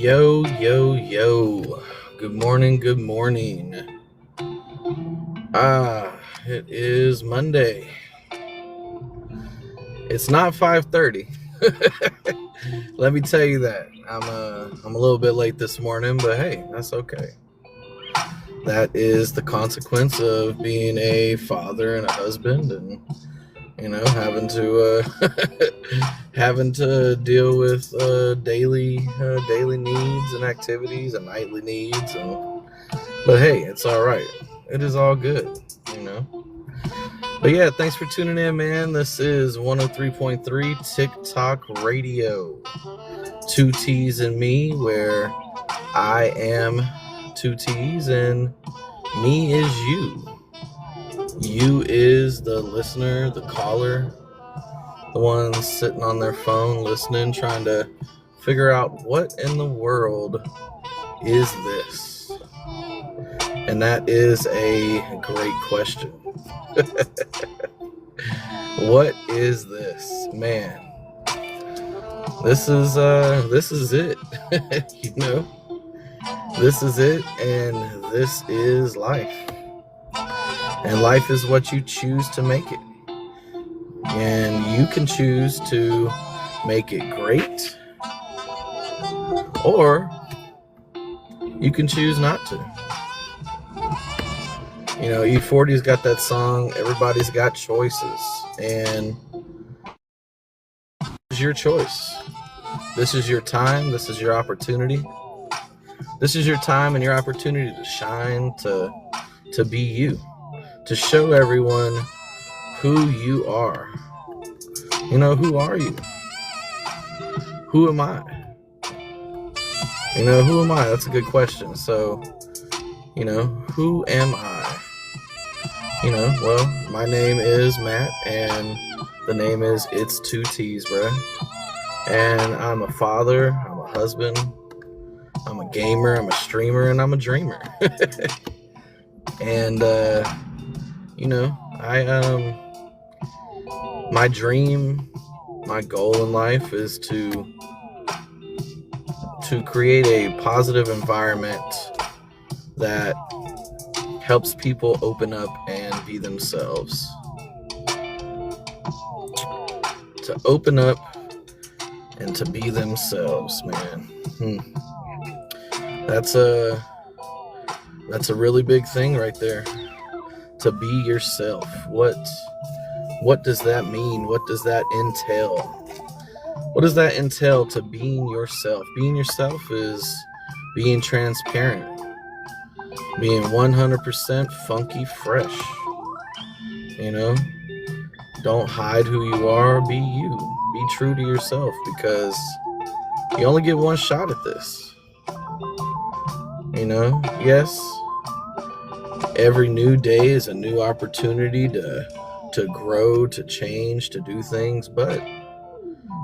Yo, yo, yo. Good morning, good morning. It is Monday. It's not 5:30. Let me tell you that. I'm a little bit late this morning, but hey, that's okay. That is the consequence of being a father and a husband, and having to deal with daily needs and activities and nightly needs. But hey, it's all right. It is all good, But yeah, thanks for tuning in, man. This is 103.3 TikTok Radio. Two T's and me, where I am two T's and me is you. You is the listener, the caller, the one sitting on their phone listening, trying to figure out what in the world is this? And that is a great question. What is this? Man, this is it. This is it, and this is life. And life is what you choose to make it. And you can choose to make it great, or you can choose not to. E40's got that song, Everybody's Got Choices, and this is your choice. This is your time. This is your opportunity. This is your time and your opportunity to shine, to be you, to show everyone who you are. Who are you? Who am I? Who am I? That's a good question. So, who am I? Well, my name is Matt, and the name is It's Two T's, bro. And I'm a father, I'm a husband, I'm a gamer, I'm a streamer, and I'm a dreamer. And, my dream, my goal in life is to create a positive environment that helps people open up and be themselves. To open up and to be themselves, man. That's a really big thing right there. To be yourself. What does that mean? What does that entail? What does that entail to being yourself? Being yourself is being transparent. Being 100% funky fresh. Don't hide who you are. Be you. Be true to yourself, because you only get one shot at this. Yes, every new day is a new opportunity to grow, to change, to do things, but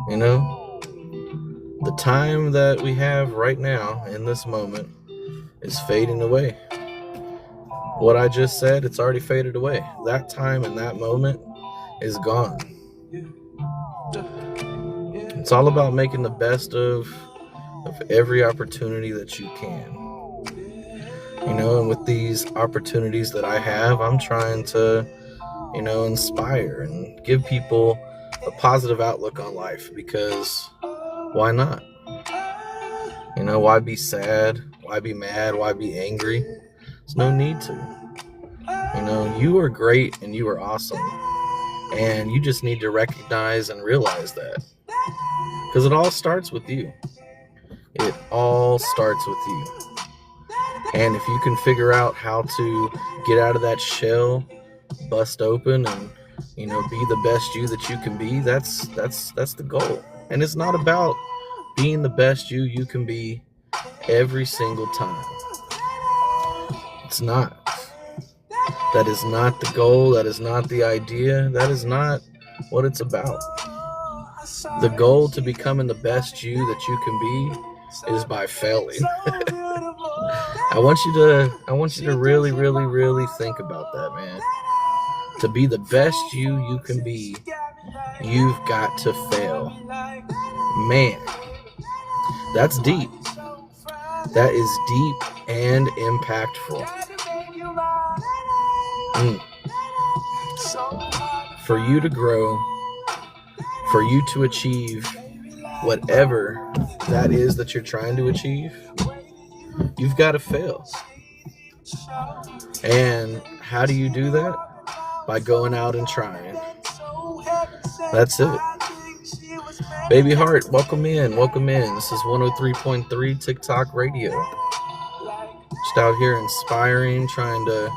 the time that we have right now in this moment is fading away. What I just said, it's already faded away. That time and that moment is gone. It's all about making the best of every opportunity that you can. And with these opportunities that I have, I'm trying to, inspire and give people a positive outlook on life, because why not? Why be sad? Why be mad? Why be angry? There's no need to. You are great and you are awesome. And you just need to recognize and realize that. Because it all starts with you. It all starts with you. And if you can figure out how to get out of that shell, bust open, and be the best you that you can be, that's the goal. And it's not about being the best you can be every single time. It's not. That is not the goal. That is not the idea. That is not what it's about. The goal to becoming the best you that you can be is by failing. I want you to really, really, really think about that, man. To be the best you can be, you've got to fail. Man, that's deep. that is deep and impactful. For you to grow, for you to achieve whatever that is that you're trying to achieve, you've got to fail. And how do you do that? By going out and trying. That's it. Baby Heart, welcome in. This is 103.3 TikTok Radio. Just out here inspiring, trying to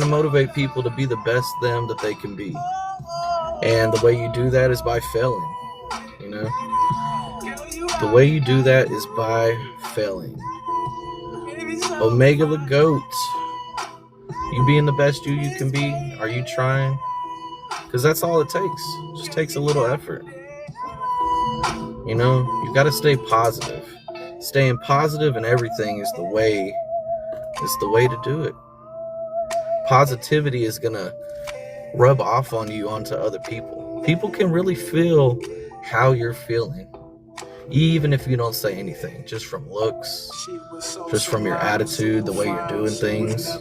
motivate people to be the best them that they can be. And the way you do that is by failing. The way you do that is by failing. Omega the GOAT. You being the best you can be? Are you trying? Because that's all it takes. It just takes a little effort. You got to stay positive. Staying positive in everything is the way to do it. Positivity is going to rub off on you onto other people. People can really feel how you're feeling. Even if you don't say anything, just from looks, just from your attitude, the way you're doing things.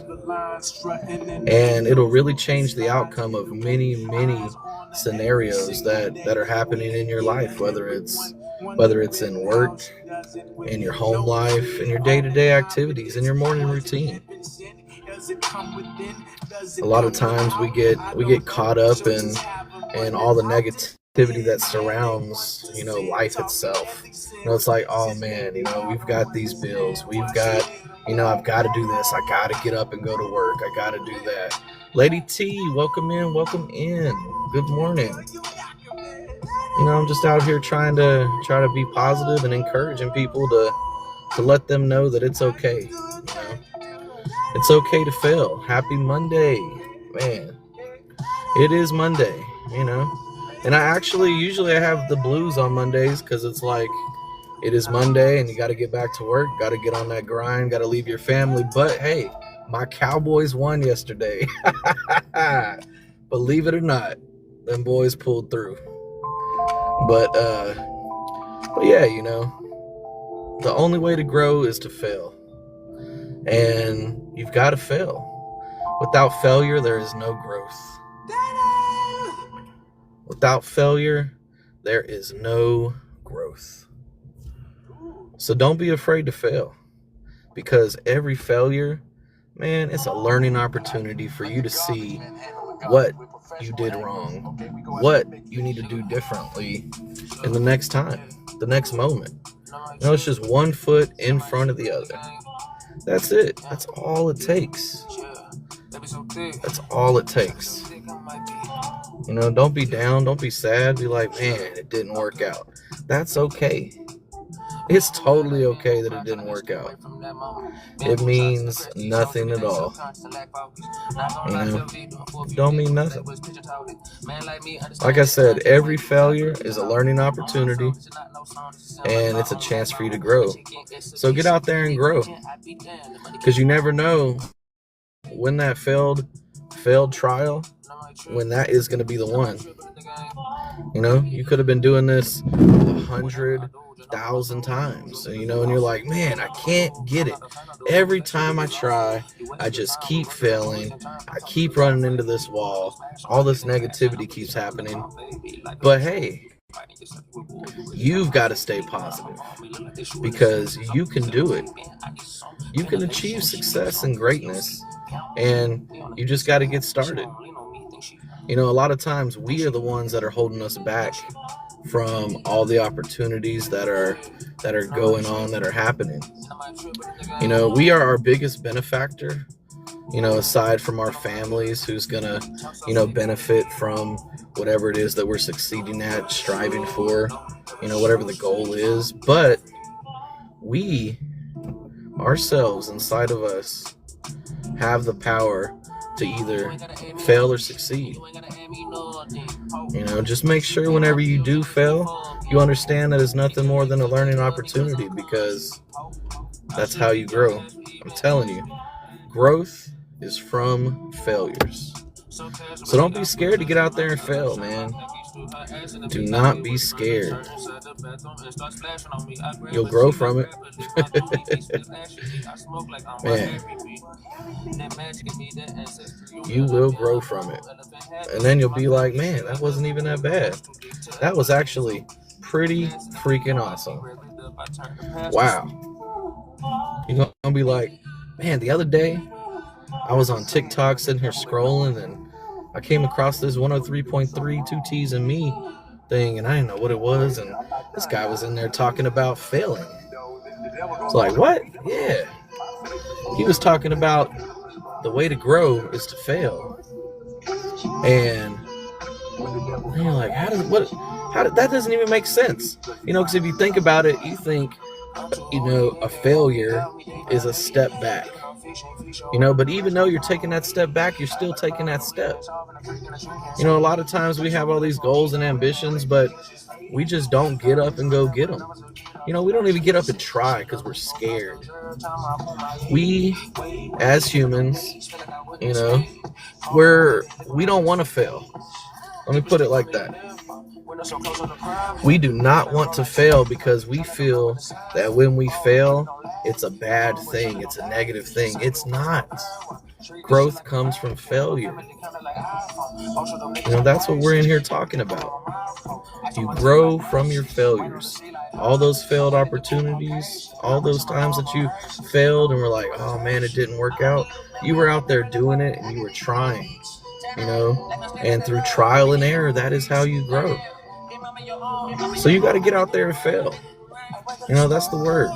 And it'll really change the outcome of many, many scenarios that are happening in your life, whether it's in work, in your home life, in your day-to-day activities, in your morning routine. A lot of times we get caught up in all the negativity that surrounds, life itself. It's like, oh man, we've got these bills. We've got, I've got to do this. I got to get up and go to work. I got to do that. Lady T, welcome in. Good morning. I'm just out here trying to be positive and encouraging people to let them know that it's okay. It's okay to fail. Happy Monday, man. It is Monday, And I usually I have the blues on Mondays because it's like, it is Monday and you got to get back to work, got to get on that grind, got to leave your family. But hey, my Cowboys won yesterday. Believe it or not, them boys pulled through. But yeah, the only way to grow is to fail. And you've got to fail. Without failure, there is no growth. Without failure, there is no growth. So don't be afraid to fail, because every failure, man, it's a learning opportunity for you to see what you did wrong, what you need to do differently in the next time, the next moment. It's just one foot in front of the other. That's it. That's all it takes. That's all it takes. Don't be down. Don't be sad. Be like, man, it didn't work out. That's okay. It's totally okay that it didn't work out. It means nothing at all. It don't mean nothing. Like I said, every failure is a learning opportunity, and it's a chance for you to grow. So get out there and grow, because you never know when that failed trial, when that is going to be the one. You could have been doing this 100,000 times, and you're like, man, I can't get it. Every time I try, I just keep failing. I keep running into this wall. All this negativity keeps happening. But hey, you've got to stay positive, because you can do it. You can achieve success and greatness, and you just got to get started. A lot of times we are the ones that are holding us back from all the opportunities that are going on, that are happening. We are our biggest benefactor, aside from our families, who's gonna, benefit from whatever it is that we're succeeding at, striving for, whatever the goal is. But we ourselves, inside of us, have the power to either fail or succeed. Just make sure whenever you do fail, you understand that it's nothing more than a learning opportunity, because that's how you grow. I'm telling you, growth is from failures. So don't be scared to get out there and fail, man. Do not be scared. You'll grow from it. Man, you will grow from it. And then you'll be like, man, that wasn't even that bad. That was actually pretty freaking awesome. Wow. You're gonna be like, man, the other day I was on TikTok sitting here scrolling and I came across this 103.3 2 T's and me thing, and I didn't know what it was, and this guy was in there talking about failing. It's like, what? Yeah. He was talking about the way to grow is to fail. And you're like, that doesn't even make sense. Because if you think about it, you think, a failure is a step back. But even though you're taking that step back, you're still taking that step. A lot of times we have all these goals and ambitions, but we just don't get up and go get them. We don't even get up and try because we're scared. We, as humans, we don't want to fail. Let me put it like that. We do not want to fail because we feel that when we fail, it's a bad thing. It's a negative thing. It's not. Growth comes from failure. That's what we're in here talking about. You grow from your failures. All those failed opportunities, all those times that you failed and were like, oh man, it didn't work out. You were out there doing it and you were trying, and through trial and error, that is how you grow. So you got to get out there and fail. That's the word.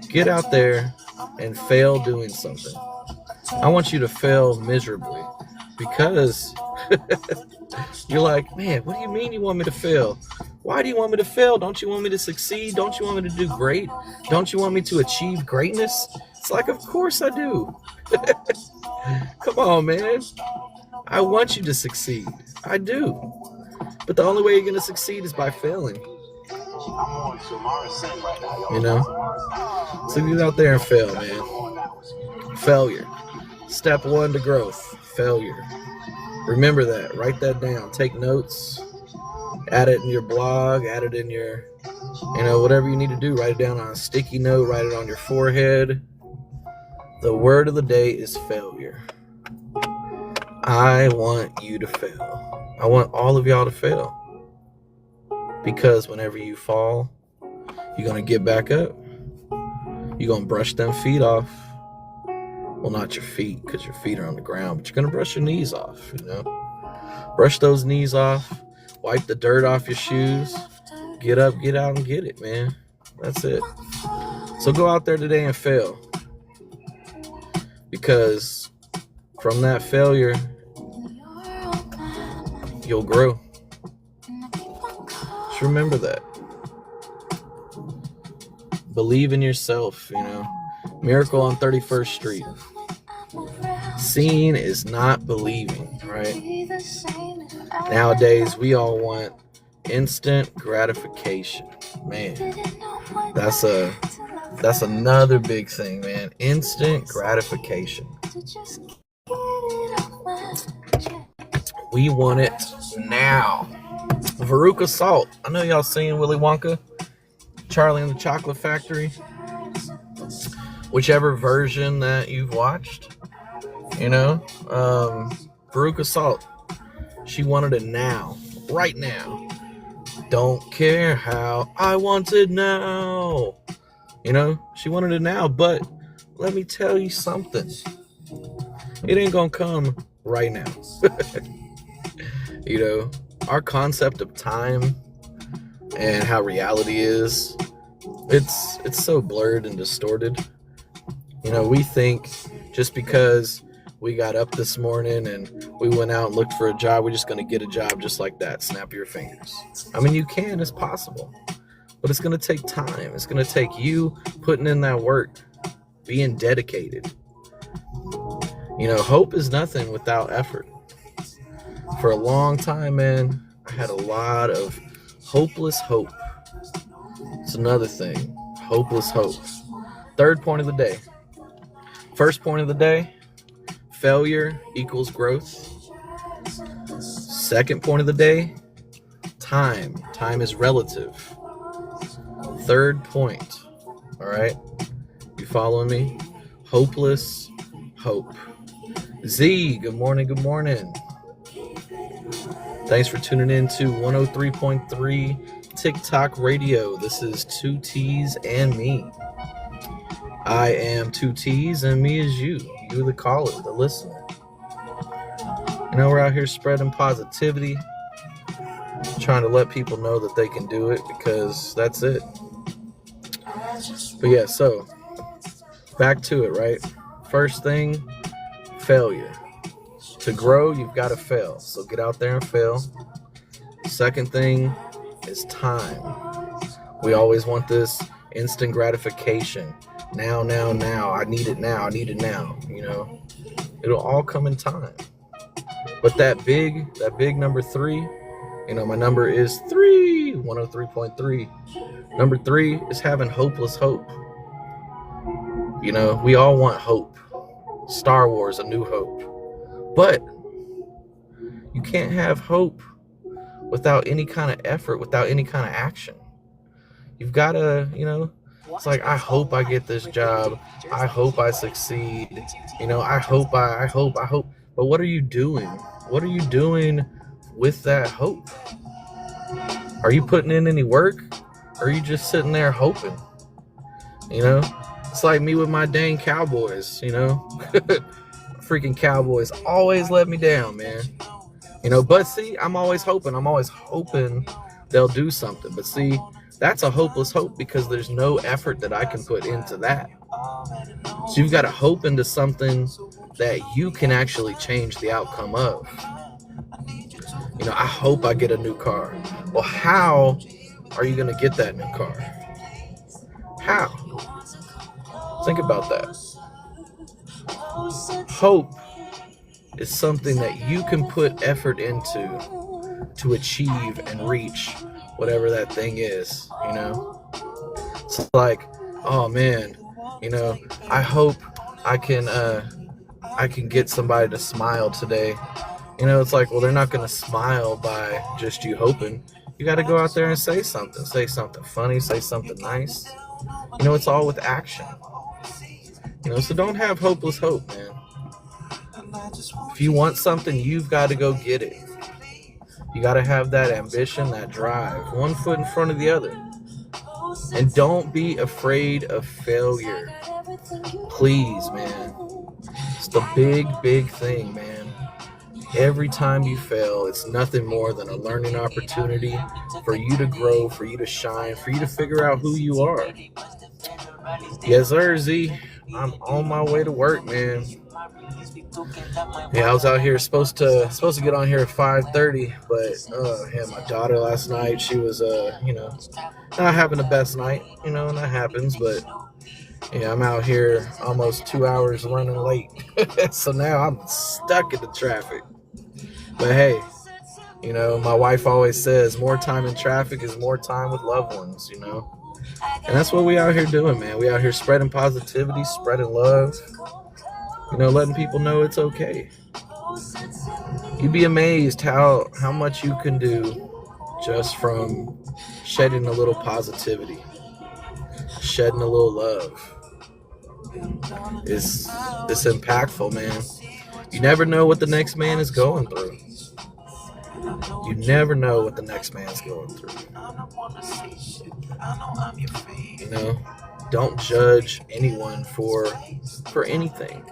Get out there and fail doing something. I want you to fail miserably because you're like, man, what do you mean you want me to fail? Why do you want me to fail? Don't you want me to succeed? Don't you want me to do great? Don't you want me to achieve greatness? It's like, of course I do. Come on, man. I want you to succeed. I do. But the only way you're going to succeed is by failing. So get out there and fail, man. Failure. Step 1 to growth. Failure. Remember that. Write that down. Take notes. Add it in your blog. Add it in your, whatever you need to do. Write it down on a sticky note. Write it on your forehead. The word of the day is failure. I want you to fail. I want all of y'all to fail. Because whenever you fall, you're going to get back up. You're going to brush them feet off. Well, not your feet, because your feet are on the ground, but you're going to brush your knees off, Brush those knees off. Wipe the dirt off your shoes. Get up, get out, and get it, man. That's it. So go out there today and fail. Because from that failure, you'll grow. Just remember that. Believe in yourself, Miracle on 31st Street. Seeing is not believing, right? Nowadays, we all want instant gratification. Man, that's another big thing, man. Instant gratification. We want it now. Veruca Salt. I know y'all seen Willy Wonka, Charlie and the Chocolate Factory. Whichever version that you've watched, Veruca Salt. She wanted it now, right now. Don't care how, I want it now. She wanted it now, but let me tell you something. It ain't gonna come right now. Our concept of time and how reality is, it's so blurred and distorted. We think just because we got up this morning and we went out and looked for a job, we're just going to get a job just like that. Snap your fingers. I mean, you can, it's possible, but it's going to take time. It's going to take you putting in that work, being dedicated. Hope is nothing without effort. For a long time, man, I had a lot of hopeless hope. It's another thing. Hopeless hope. Third point of the day. First point of the day, failure equals growth. Second point of the day, Time is relative. Third point. All right. You following me? Hopeless hope. Z, good morning. Good morning. Thanks for tuning in to 103.3 TikTok Radio. This is 2T's and me. I am 2T's and me is you. You the caller, the listener. You know, we're out here spreading positivity, trying to let people know that they can do it, because that's it. But yeah, so back to it, right? First thing, failure. To grow, you've got to fail. So get out there and fail. Second thing is time. We always want this instant gratification. Now. I need it now. You know, it'll all come in time. But that big number 3, you know, my number is 3, 103.3. Number 3 is having hopeless hope. You know, we all want hope. Star Wars, A New Hope. But you can't have hope without any kind of effort, without any kind of action. You've got to, you know, it's like, I hope I get this job. I hope I succeed. You know, I hope. But what are you doing? What are you doing with that hope? Are you putting in any work? Or are you just sitting there hoping? You know, it's like me with my dang Cowboys, you know. Freaking Cowboys always let me down, man. You know, but see, I'm always hoping they'll do something. But see, that's a hopeless hope, because there's no effort that I can put into that. So you've got to hope into something that you can actually change the outcome of. You know, I hope I get a new car. Well, how are you going to get that new car? How? Think about that. Hope is something that you can put effort into to achieve and reach whatever that thing is, you know? It's like, oh man, you know, I hope I can get somebody to smile today. You know, it's like, well, they're not going to smile by just you hoping. You got to go out there and say something funny, say something nice. You know, it's all with action. You know, so don't have hopeless hope, man. If you want something, you've got to go get it. You got to have that ambition, that drive, one foot in front of the other. And don't be afraid of failure. Please, man. It's the big thing, man. Every time you fail, it's nothing more than a learning opportunity for you to grow, for you to shine, for you to figure out who you are. Yes, sir, Z. I'm on my way to work, man. Yeah, I was out here supposed to get on here at 5:30, but yeah, my daughter last night, she was you know, not having the best night, you know, and that happens, but yeah, I'm out here almost 2 hours running late. So now I'm stuck in the traffic. But hey, you know, my wife always says more time in traffic is more time with loved ones, you know. And that's what we out here doing, man. We out here spreading positivity, spreading love, you know, letting people know it's okay. You'd be amazed how much you can do just from shedding a little positivity, shedding a little love. It's impactful, man. You never know what the next man is going through. You never know what the next man's going through. You know, don't judge anyone for anything.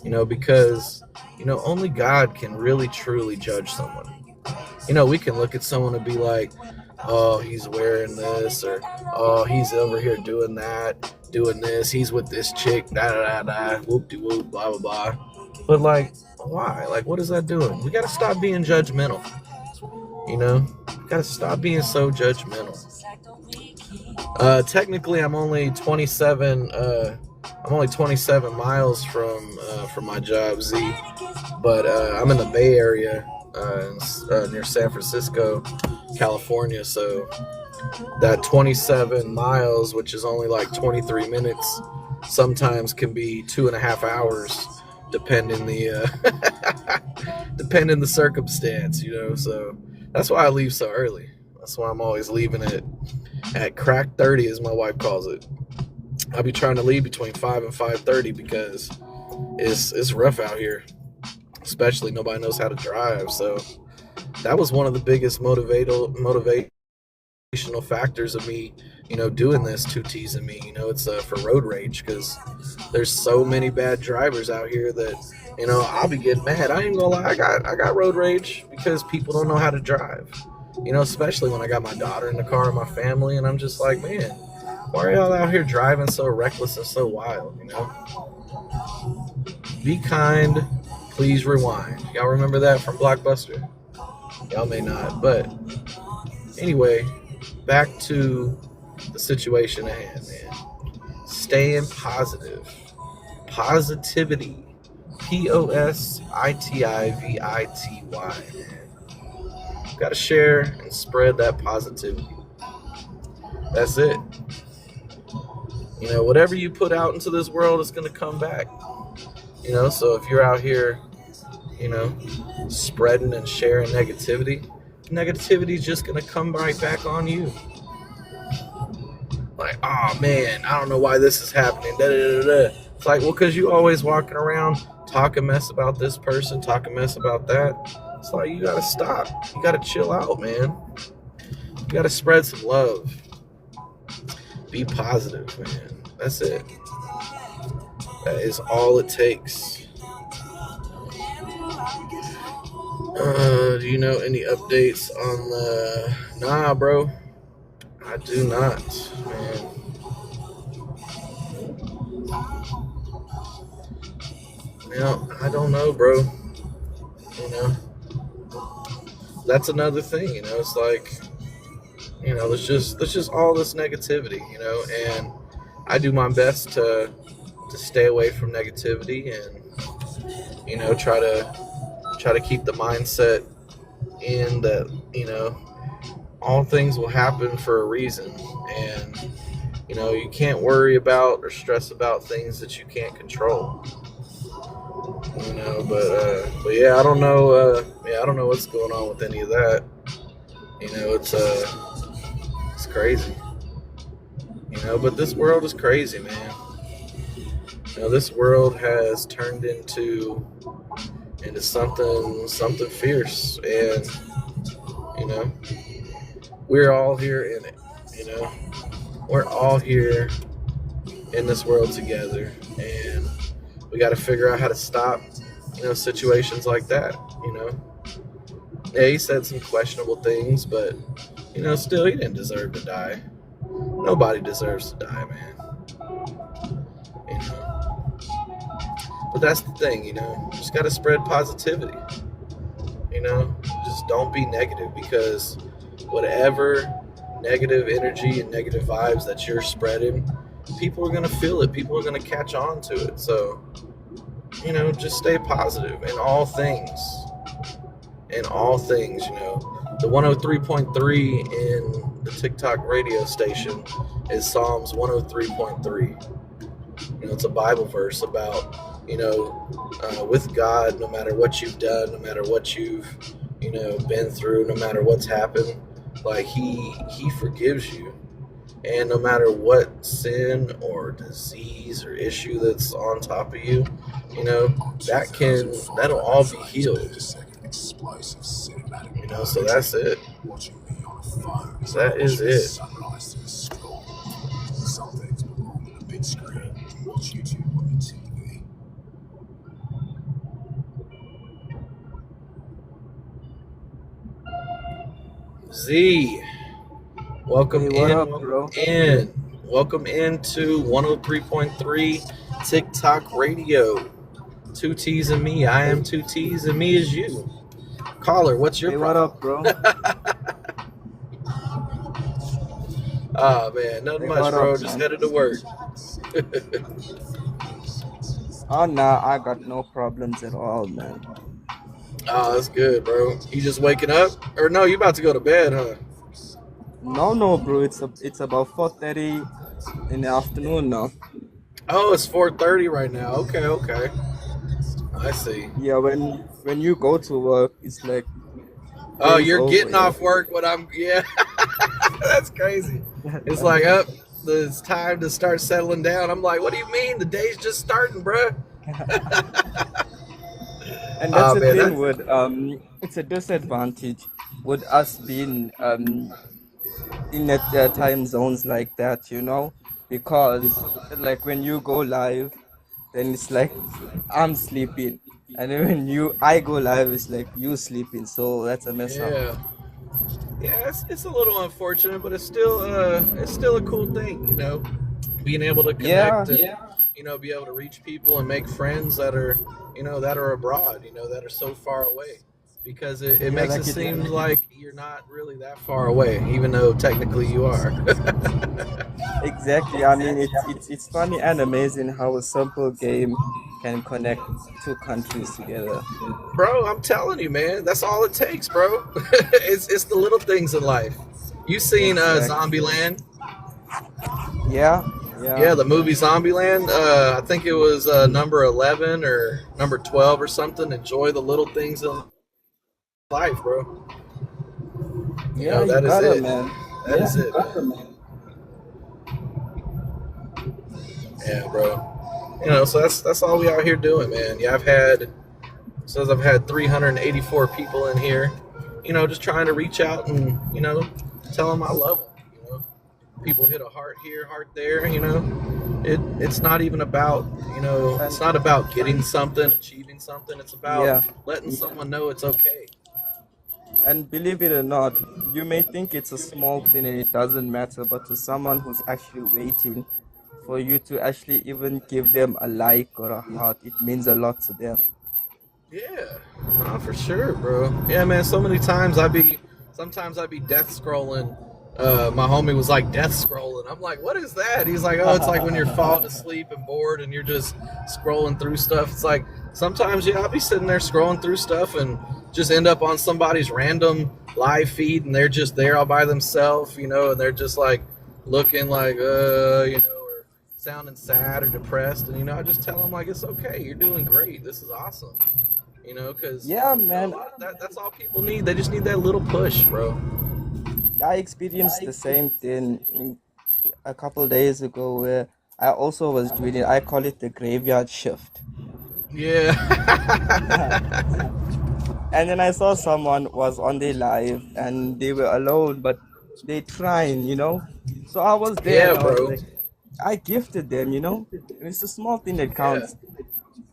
You know, because, you know, only God can really truly judge someone. You know, we can look at someone and be like, oh, he's wearing this, or oh, he's over here doing that, doing this, he's with this chick, whoop-de-whoop, blah, blah, blah. But like, why? Like, what is that doing? We got to stop being judgmental. You know, we got to stop being so judgmental. Technically, I'm only 27 miles from my job, Z. But I'm in the Bay Area, near San Francisco, California. So that 27 miles, which is only like 23 minutes, sometimes can be 2.5 hours, depending the circumstance. You know, so that's why I leave so early. That's why I'm always leaving it at crack 30, as my wife calls it. I'll be trying to leave between 5 and 5:30 because it's rough out here. Especially nobody knows how to drive. So that was one of the biggest motivational factors of me, doing this two T's and me. It's for road rage because there's so many bad drivers out here that I'll be getting mad. I ain't gonna lie, I got road rage because people don't know how to drive. Especially when I got my daughter in the car and my family, and I'm just like, man, why are y'all out here driving so reckless and so wild? Be kind, please rewind. Y'all remember that from Blockbuster? Y'all may not, but anyway, back to the situation at hand, man. Staying positive. Positivity. POSITIVITY, man. Gotta share and spread that positivity. That's it. Whatever you put out into this world is gonna come back. So if you're out here, spreading and sharing negativity is just gonna come right back on you. Like, oh man, I don't know why this is happening. Da, da, da, da. It's like, well, because you always walking around talking mess about this person, talking mess about that. It's like, you gotta stop. You gotta chill out, man. You gotta spread some love. Be positive, man. That's it. That is all it takes. Do you know any updates on the... Nah, bro. I do not, man. I don't know, bro. That's another thing, it's like, there's just all this negativity, and I do my best to stay away from negativity and, try to keep the mindset in that, all things will happen for a reason, and, you can't worry about or stress about things that you can't control. But yeah, I don't know. I don't know what's going on with any of that. It's crazy. But this world is crazy, man. This world has turned into something fierce, and we're all here in it. We're all here in this world together, and we got to figure out how to stop, situations like that. Yeah, he said some questionable things, but still, he didn't deserve to die. Nobody deserves to die, man. But that's the thing, just got to spread positivity. Just don't be negative, because whatever negative energy and negative vibes that you're spreading, people are going to feel it. People are going to catch on to it. So, just stay positive in all things. In all things, The 103.3 in the TikTok radio station is Psalms 103.3. It's a Bible verse about, with God, no matter what you've done, no matter what you've, been through, no matter what's happened, like he forgives you. And no matter what sin or disease or issue that's on top of you, that'll all be healed. So that's it. That is it. Z, welcome welcome into 103.3 TikTok radio. Two T's and me. I am two T's and me is you. Caller, what's your problem? What up, bro? Oh man, nothing much, bro. Just headed to work. Oh, nah, I got no problems at all, man. Oh, that's good, bro. You just waking up? Or no, you about to go to bed, huh? No, bro. It's about 4:30 in the afternoon now. Oh, it's 4:30 right now. Okay. I see. Yeah, when you go to work, it's like Oh, Day's you're over. getting Yeah. off work when I'm, yeah. That's crazy. It's like, up, it's time to start settling down. I'm like, what do you mean? The day's just starting, bruh. And that's Oh, the man, thing that's, with it's a disadvantage with us being in time zones like that, because like when you go live, then it's like I'm sleeping, and then when you I go live, it's like you sleeping. So that's a mess up. yeah. Yeah, it's a little unfortunate, but it's still a cool thing, being able to Yeah, connect and be able to reach people and make friends that are that are abroad, that are so far away, because it yeah, makes it like it. seem like you're not really that far away, even though technically you are. Exactly. I mean, it's funny and amazing how a simple game can connect two countries together. Bro, I'm telling you, man, that's all it takes, bro. It's the little things in life. You seen Exactly. Zombieland? Yeah, yeah. Yeah, the movie Zombieland. I think it was number 11 or number 12 or something. Enjoy the little things in life, bro. Yeah, you That is gotta, it. man. That is it, man. Yeah, bro. So that's all we out here doing, man. Yeah, I've had 384 people in here. Just trying to reach out and tell them I love them. People hit a heart here, heart there. It's not even about it's And not about getting something, achieving something. It's about yeah, letting someone know it's okay. and believe it or not, you may think it's a small thing and it doesn't matter, but to someone who's actually waiting for you to actually even give them a like or a heart, it means a lot to them. Yeah, for sure, bro. Yeah, man. Sometimes I'd be death scrolling. My homie was like death scrolling. I'm like, what is that? He's like, oh, it's like when you're falling asleep and bored and you're just scrolling through stuff. It's like sometimes, yeah, I'll be sitting there scrolling through stuff and just end up on somebody's random live feed and they're just there all by themselves, and they're just like looking like, or sounding sad or depressed. And, I just tell them like, it's okay. You're doing great. This is awesome. Because Yeah, a man. lot of that's all people need. They just need that little push, bro. I experienced the same thing a couple days ago where I also was doing it. I call it the graveyard shift. Yeah. And then I saw someone was on their live and they were alone, but they trying. So I was there Yeah, and I was bro. like, I gifted them. And it's a small thing that Yeah. counts.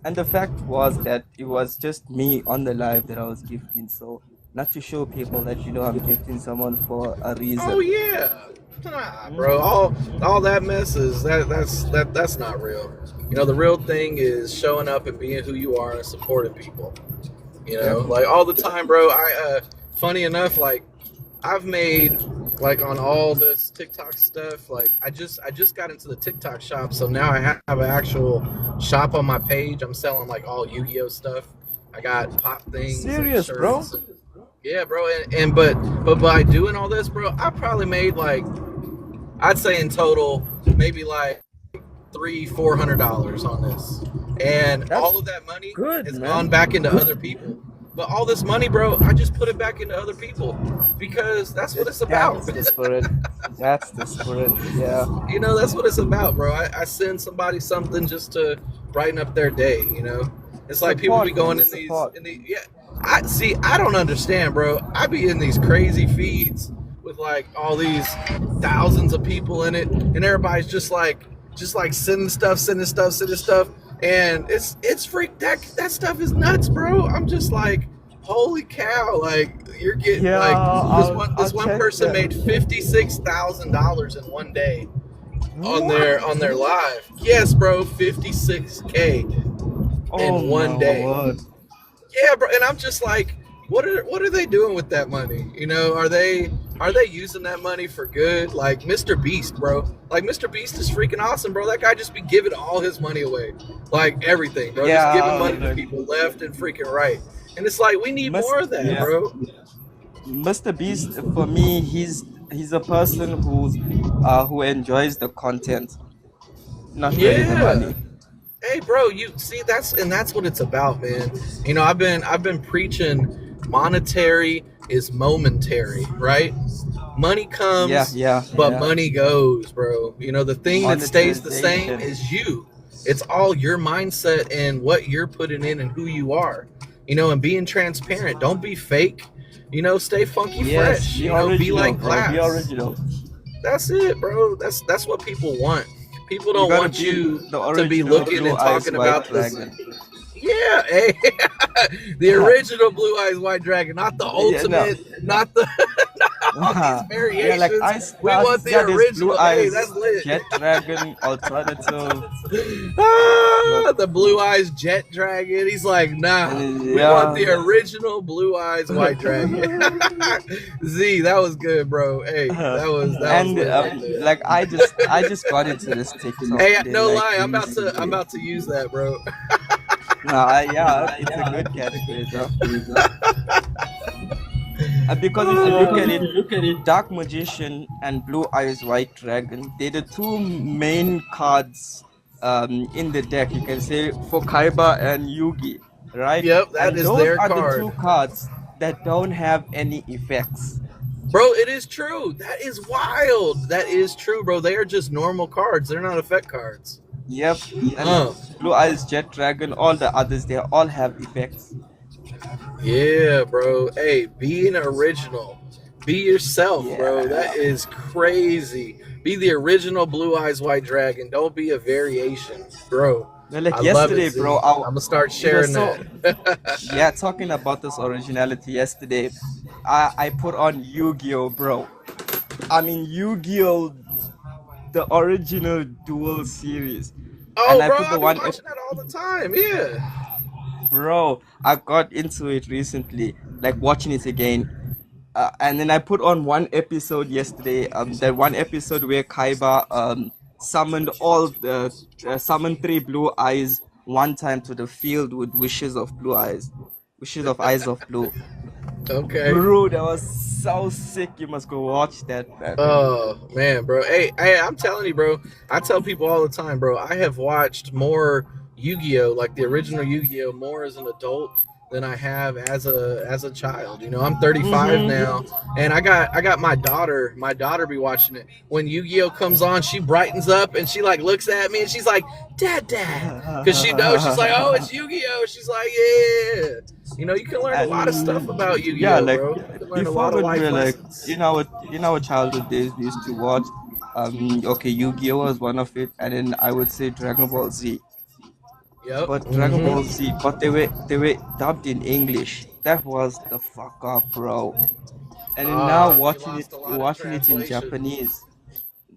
And the fact was that it was just me on the live that I was gifting. So not to show people that I'm gifting someone for a Oh reason. yeah. Nah, bro. Hmm. All that mess is that's not real. The real thing is showing up and being who you are and supporting people. Yep. Like all the time, bro. Funny enough, like I've made like on all this TikTok stuff. Like I just got into the TikTok shop, so now I have an actual shop on my page. I'm selling like all Yu-Gi-Oh stuff. I got pop things and Serious, bro? shirts. And, yeah, bro. And but by doing all this, bro, I probably made like I'd say in total maybe like $300-400 on this, and That's all of that money good, has gone man. back into other people. But all this money, bro, I just put it back into other people because that's what it's about. That's the spirit. That's the spirit. Yeah. That's what it's about, bro. I send somebody something just to brighten up their day. It's like people be Support, man. going The in these support. yeah. I don't understand, bro. I be in these crazy feeds with like all these thousands of people in it, and everybody's just like sending stuff, and it's freak that stuff is nuts, bro. I'm just like, holy cow! Like you're getting Yeah, like I'll this one check person that. made $56,000 in one day on What? their live. Yes, bro, 56K Oh in my one day. word. Yeah, bro, and I'm just like, what are they doing with that money? Are they using that money for good? Like Mr. Beast, bro. Like Mr. Beast is freaking awesome, bro. That guy just be giving all his money away, like everything, bro. Just giving Yeah, money to people left and freaking right. And it's like we need Must more of that, yeah. bro. Mr. Beast for me, he's a person who enjoys the content, not really the Yeah. money. Hey, bro, you see that's what it's about, man. I've been preaching monetary is momentary, right? Money Yeah, comes, yeah, but yeah. money goes, bro. You know, the thing that stays the same Monetization. is you. It's all your mindset and what you're putting in and who you are. You know, and being transparent. Don't be fake. You know, stay funky Yes, fresh. be You know, be original, like bro. Be glass. original. That's it, bro. That's what people want. People You don't gotta want be you the to be original looking blue and eyes talking white about this. dragon. Yeah, hey, the original Blue Eyes White Dragon, not the Yeah, no. ultimate, not the not all these Yeah, like variations. I We start. want the Yeah, there's blue original. Hey, that's eyes, lit. jet dragon, alternative. But The Blue Eyes Jet Dragon. He's like, nah, we want yeah. the original Blue Eyes White Dragon. Z, that was good, bro. Hey, that was And lit right there. like I just got into this TikTok Hey, thing no like lie, I'm recently. about to use that, bro. Nah, yeah, it's a good catchphrase, huh? Because if you look at it, Dark Magician and Blue Eyes White Dragon, they're the two main cards in the deck. You can say for Kaiba and Yugi, right? Yep, that And is those their are the card. two cards that don't have any effects. Bro, it is true. That is wild. That is true, bro. They are just normal cards. They're not effect cards. Yep. And Uh, Blue Eyes Jet Dragon, all the others, they all have effects. yeah, bro. Hey, be an original. Be yourself, bro. Yeah. That is crazy. Be the original Blue Eyes White Dragon. Don't be a variation, bro. Well, like I love it, yesterday, Z. bro, I'm gonna start it was sharing so that. yeah, talking about this originality yesterday, I put on Yu-Gi-Oh, bro. I mean Yu-Gi-Oh, the original dual series, and Oh, I bro, put I the be one watching that all the time. Yeah. bro. I got into it recently, like watching it again. And then I put on one episode yesterday. That one episode where Kaiba summoned all the summoned three blue eyes one time to the field with wishes of eyes of blue. Okay. Bro, that was so sick. You must go watch that, man. Oh man, bro. Hey, I'm telling you, bro. I tell people all the time, bro. I have watched more Yu-Gi-Oh, like the original Yu-Gi-Oh, more as an adult than I have as a child. You know, I'm 35 Mm-hmm. now, and I got my daughter. My daughter be watching it when Yu-Gi-Oh comes on. She brightens up and she like looks at me and she's like, Dad," because she knows she's like, oh, it's Yu-Gi-Oh. She's like, yeah. You know, you can learn a lot of stuff And about yeah, Yu-Gi-Oh, like bro. You can learn a before lot of when we life were like lessons. in our childhood days, we used to watch okay, Yu-Gi-Oh was one of it, and then I would say Dragon Ball Z. Yep. But Dragon Ball Mm-hmm. Z, but they were dubbed in English. That was the fuck up, bro. And then now You lost a lot in watching it in translation. Japanese.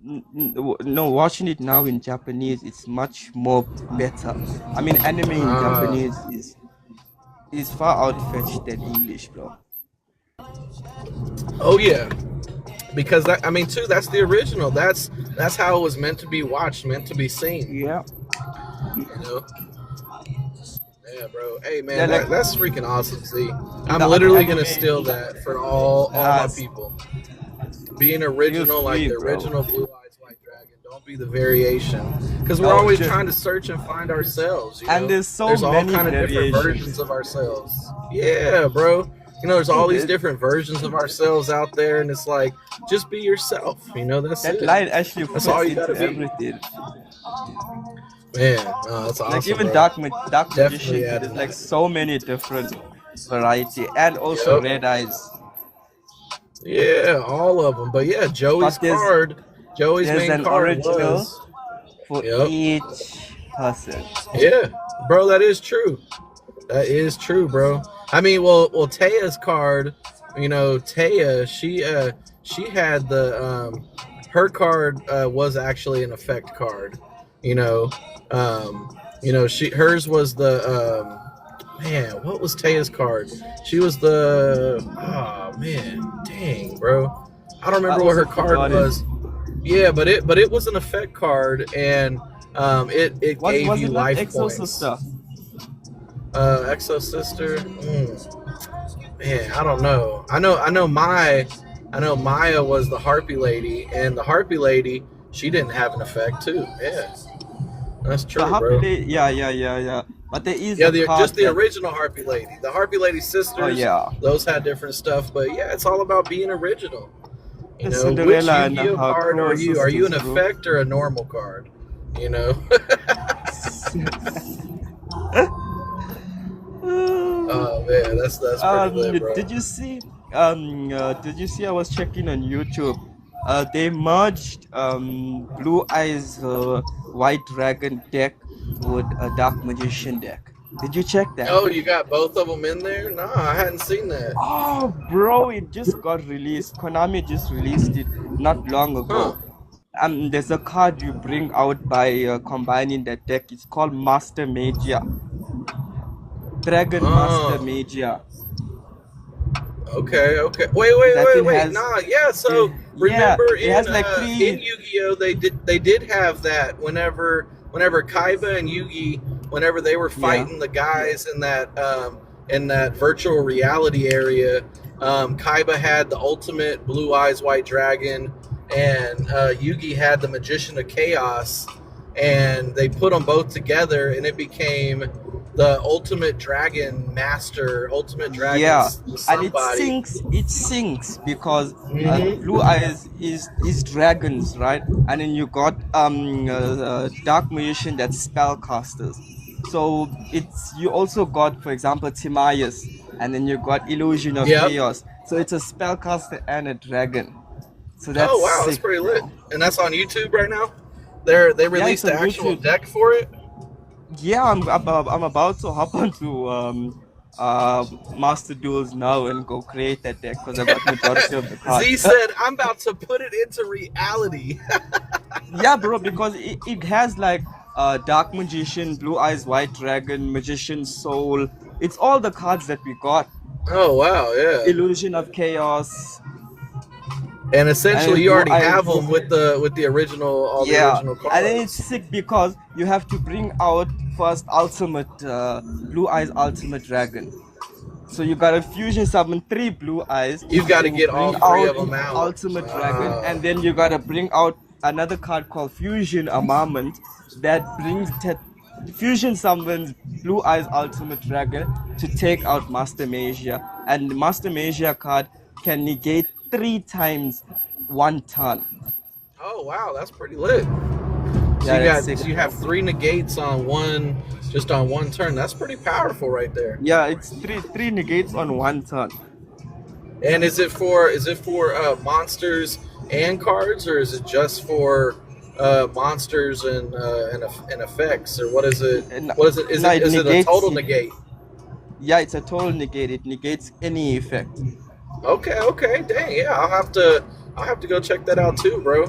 No, watching it now in Japanese, it's much more better. I mean, anime in Ah. Japanese is far outfetched than English, bro. Oh yeah. Because that, I mean, too, that's the original. That's how it was meant to be watched, meant to be seen. Yeah, You know. Yeah, bro. Hey, yeah, man, like that's freaking awesome. See, in I'm the other literally gonna anime, steal that for all my yes, people. Being feel original, like free, the bro. original Blue Eyes White Dragon. Don't be the variation. Because we're Oh, always just trying to search and find ourselves. You and know, there's so there's all many kind of different versions variations. of ourselves. Yeah, bro. You know, there's all these That different versions of ourselves out there, and it's like, just be yourself. You know, that's that it. line actually That's all fits you gotta into be. everything. Man, that's Like awesome, even bro. Dark Definitely Magician too. adding There's like that. so many different variety, and also Yep. Red Eyes. Yeah, all of them. But yeah, But Joey's there's main an card original was. for Yep. each person. Yeah, bro, that is true. That is true, bro. I mean, well, Taya's card. You know, Taya, she had the her card was actually an effect card. You know, she hers was the man. What was Taya's card? She was the oh man, dang, bro. I don't I remember what also her card forgot it. was. Yeah, but it was an effect card, and it gave Was you it not life Exo points. Sister? Exo Sister. Man, I don't know. I know Maya was the Harpy Lady, and the Harpy Lady, she didn't have an effect too. Yeah, that's The true, Happy bro. Day, yeah, yeah, yeah, yeah. But there is Yeah, a the just card the that. original Harpy Lady. The Harpy Lady Oh sisters, yeah, those had different stuff, but yeah, it's all about being original. the Which Cinderella and Yu-Gi-Oh her card are crow you? Are you sisters, an bro. effect or a normal card? You know. Oh man, that's pretty lit, bro. Did you see? Did you see? I was checking on YouTube. They merged Blue Eyes White Dragon deck with a Dark Magician deck. Did you check that? Oh, you got both of them in there? Nah, I hadn't seen that. Oh, bro, it just got released. Konami just released it not long Huh? ago. There's a card you bring out by combining that deck. It's called Master Magia, Dragon Master Oh. Magia. Okay, okay. Wait, That thing wait. has, Nah, yeah. So yeah, remember it has like in three. Yu-Gi-Oh they did have that whenever Kaiba and Yugi whenever they were Yeah, fighting the guys in that virtual reality area, Kaiba had the ultimate Blue Eyes White Dragon, and Yugi had the Magician of Chaos, and they put them both together, and it became the Ultimate Dragon Master, Ultimate Dragon yeah, and it somebody. sinks. It sinks because Blue Hmm. Eyes is dragons, right? And then you got Dark Magician that's spellcasters. So it's you also got, for example, Timaeus, and then you got Illusion of Yep. Chaos. So it's a spellcaster and a dragon. So that's Oh wow, that's sick, pretty lit. bro. And that's on YouTube right now. They Yeah, it's released the on actual YouTube. deck for it. Yeah, I'm about to hop onto Master Duels now and go create that deck because I got majority of the Z cards. said, "I'm about to put it into reality." Yeah, bro, because it has like Dark Magician, Blue Eyes White Dragon, Magician Soul. It's all the cards that we got. Oh wow, yeah. Illusion of Chaos And and essentially, then you Blue already have Eyes. them with the original all the Yeah, original and then it's cards. sick because you have to bring out first Ultimate Blue Eyes Ultimate Dragon. So you gotta fusion summon three Blue Eyes You've got to to get all bring three out of them out. Ultimate Dragon, and then you gotta bring out another card called Fusion Armament that Fusion summons Blue Eyes Ultimate Dragon to take out Master Magia, and the Master Magia card can negate three times one turn. Oh wow, that's pretty lit. So Yeah, that's sick, you have bro. three negates on one, just on one turn. That's pretty powerful right there. Yeah, it's three negates on one turn. And is it for monsters and cards, or is it just for monsters and effects, or what is it? And What is it? no, it Is it a negates total it. negate? Yeah, it's a total negate. It negates any effect. Okay, okay, dang, yeah, I'll have to go check that out too, bro.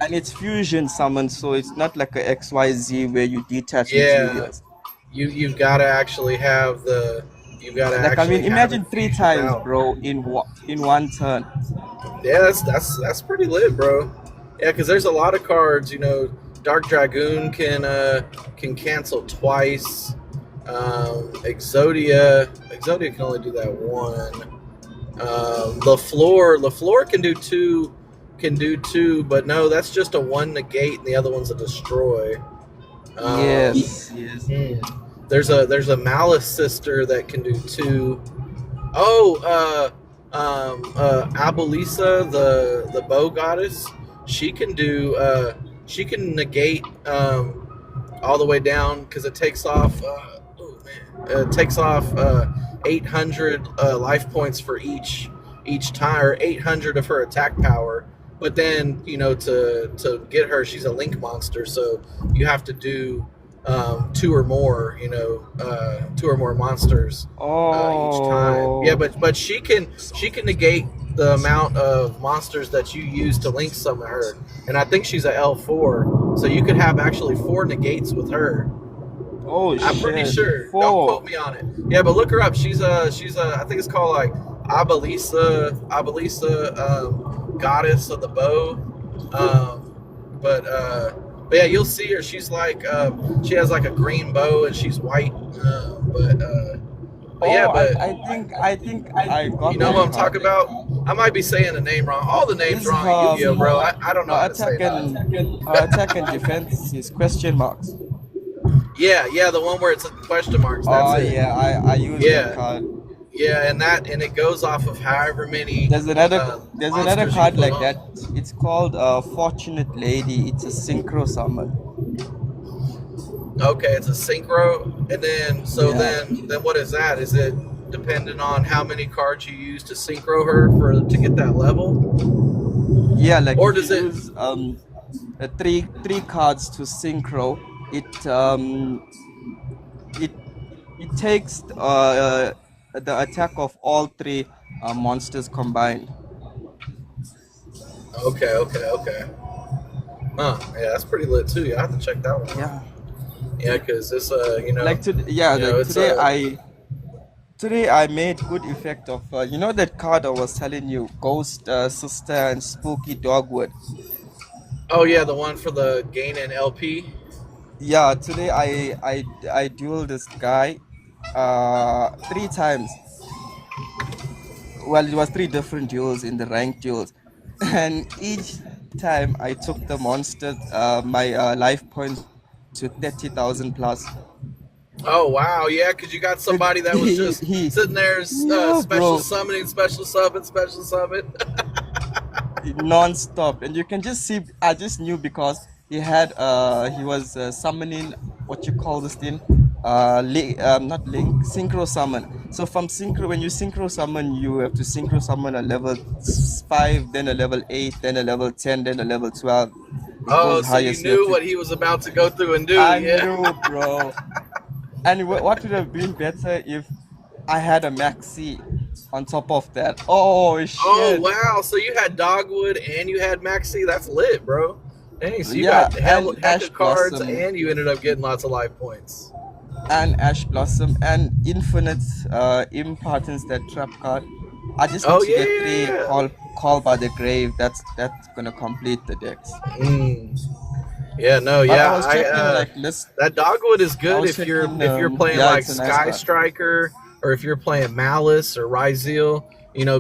And it's fusion summon, so it's not like a XYZ where you detach Yeah, materials. you've got to actually have the you've got to Like I actually mean, have it imagine three fusioned times, out. bro, in one turn. Yeah, that's pretty lit, bro. Yeah, because there's a lot of cards. Dark Dragoon can cancel twice. Exodia can only do that one. LaFleur can do two, but no, that's just a one negate, and the other one's a destroy. Yes, yes. There's a Malice sister that can do two. Oh, Abolisa, the bow goddess, she can do she can negate all the way down because it takes off. Oh man, it takes off 800 life points for each time, or 800 of her attack power. But then to get her, she's a link monster, so you have to do two or more, two or more monsters each time. Yeah, Oh, but she can negate the amount of monsters that you use to link summon her, and I think she's a L4, so you could have actually four negates with her. oh I'm pretty shit. sure. Don't quote Four. me on it. Yeah, but look her up. She's a I think it's called like Abalisa, goddess of the bow. But yeah, you'll see her. She's like she has like a green bow and she's white. But yeah, Oh, but I think I you got know that what I'm card. talking about? I might be saying the name wrong. All the names Is wrong in Yu-Gi-Oh, bro. I don't know how to say that. attack and defense is question marks. Yeah, yeah, the one where it's question marks. That's Oh it. yeah, I use that Yeah, card. yeah, and it goes off of however many There's another monsters you card put like that. on. It's called Fortunate Lady. It's a synchro summon. Okay, it's a synchro, and then Yeah. then what is that? Is it dependent on how many cards you use to synchro her for to get that level, Yeah, like or if you does it? use three cards to synchro, it it takes the attack of all three monsters combined. Okay, okay, okay. Huh? Yeah, that's pretty lit too. Yeah, I have to check that one out. Yeah. Yeah, because this Like it's today I made good effect of you know that card I was telling you, Ghost Sister and Spooky Dogwood. oh yeah, the one for the gain and LP. Yeah, today I dueled this guy three times. Well, it was three different duels in the ranked duels, and each time I took the monster my life points to 30,000 plus. Oh wow, yeah, because you got It, somebody that was just he sitting there, yeah, special bro, summoning, special summon, special summon. non-stop, and you can just see. I just knew because he was summoning what you call this thing, not link, synchro summon. So from synchro, when you synchro summon, you have to synchro summon a level 5, then a level 8, then a level 10, then a level 12. It Oh, goes so you highest. You have knew to. what he was about to go through and do, I yeah. knew, bro. And what would have been better if I had a maxi on top of that? Oh Oh shit! wow, so you had Dogwood and you had Maxi. That's lit, bro. Dang, so you Yeah, got and hecka Ash cards Blossom, and you ended up getting lots of life points. and infinite importance that trap card. I just need Oh to get three yeah. call by the grave. That's gonna complete the decks. Mm. Yeah, no, But I yeah. was checking like list. That Dogwood is I good was checking. if you're playing Yeah, like it's a nice Sky card. Striker or if you're playing Malice or Ryzeal,